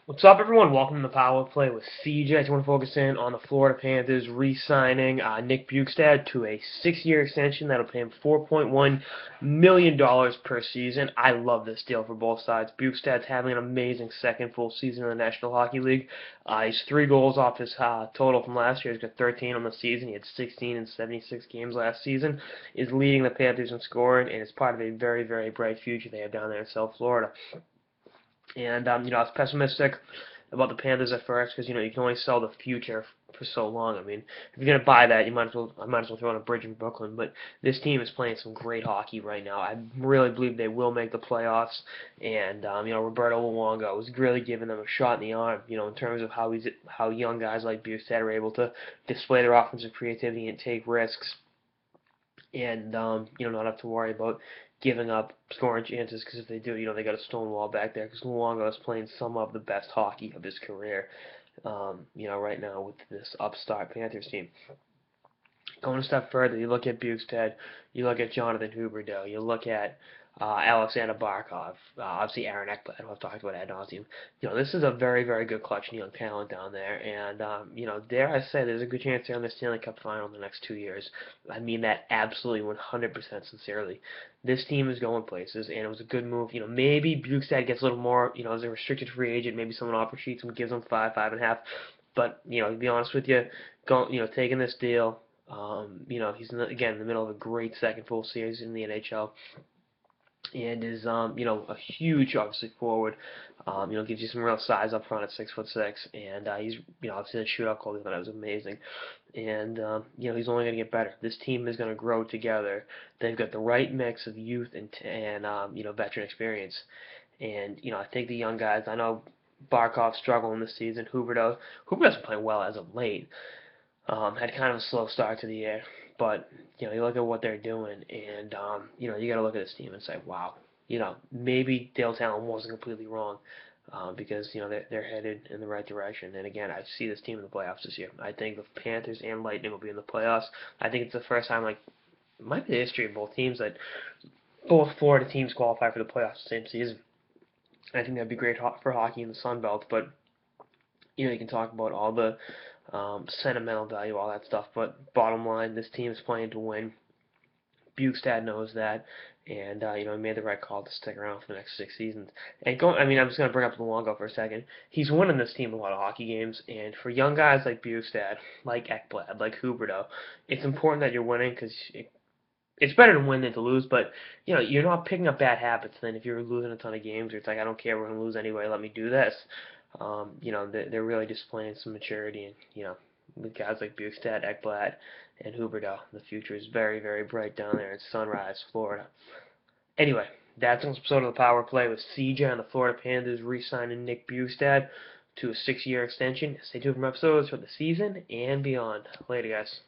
What's up, everyone? Welcome to the Power Play with CJ. I just want to focus in on the Florida Panthers re-signing Nick Bjugstad to a 6-year extension that'll pay him $4.1 million per season. I love this deal for both sides. Bjugstad's having an amazing second full season in the National Hockey League. He's 3 goals off his total from last year. He's got 13 on the season. He had 16 in 76 games last season. Is leading the Panthers in scoring, and is part of a very, very bright future they have down there in South Florida. And I was pessimistic about the Panthers at first because you can only sell the future for so long. I mean, if you're gonna buy that, I might as well throw on a bridge in Brooklyn. But this team is playing some great hockey right now. I really believe they will make the playoffs. And Roberto Luongo is really giving them a shot in the arm. In terms of how young guys like Bjugstad are able to display their offensive creativity and take risks and not have to worry about giving up scoring chances because if they do, they got a stone wall back there because Luongo is playing some of the best hockey of his career, right now with this upstart Panthers team. Going a step further, you look at Bjugstad, you look at Jonathan Huberdeau, you look at Alexander Barkov, obviously Aaron Ekblad, who I've talked about ad nauseum. This is a very, very good collection of young talent down there, and dare I say, there's a good chance they're in the Stanley Cup final in the next 2 years. I mean that absolutely 100% sincerely. This team is going places, and it was a good move. Maybe Bjugstad gets a little more, as a restricted free agent, maybe someone offer sheets him, gives him 5.5. But to be honest with you, taking this deal. He's again in the middle of a great second full season in the NHL, and is a huge obviously forward. Gives you some real size up front at 6'6", and he's obviously the shootout goal that was amazing, and he's only going to get better. This team is going to grow together. They've got the right mix of youth and veteran experience, and I think the young guys. I know Barkov's struggling this season. Huberdeau's been playing well as of late. Had kind of a slow start to the year, but you look at what they're doing, and you got to look at this team and say, wow, maybe Dale Talon wasn't completely wrong, because they're headed in the right direction. And again, I see this team in the playoffs this year. I think the Panthers and Lightning will be in the playoffs. I think it's the first time, like, it might be the history of both teams that both Florida teams qualify for the playoffs the same season. I think that'd be great for hockey in the Sun Belt, but you can talk about all the sentimental value, all that stuff. But bottom line, this team is playing to win. Bjugstad knows that, and he made the right call to stick around for the next 6 seasons. I'm just going to bring up Luongo for a second. He's winning this team a lot of hockey games, and for young guys like Bjugstad, like Ekblad, like Huberdeau, it's important that you're winning because it's better to win than to lose, but you're not picking up bad habits then if you're losing a ton of games or it's like I don't care, we're gonna lose anyway, let me do this. They're really displaying some maturity, and with guys like Bjugstad, Ekblad, and Huberdeau, the future is very, very bright down there in Sunrise, Florida. Anyway, that's an episode of the Power Play with CJ on the Florida Panthers re-signing Nick Bjugstad to a 6-year extension. Stay tuned for more episodes for the season and beyond. Later, guys.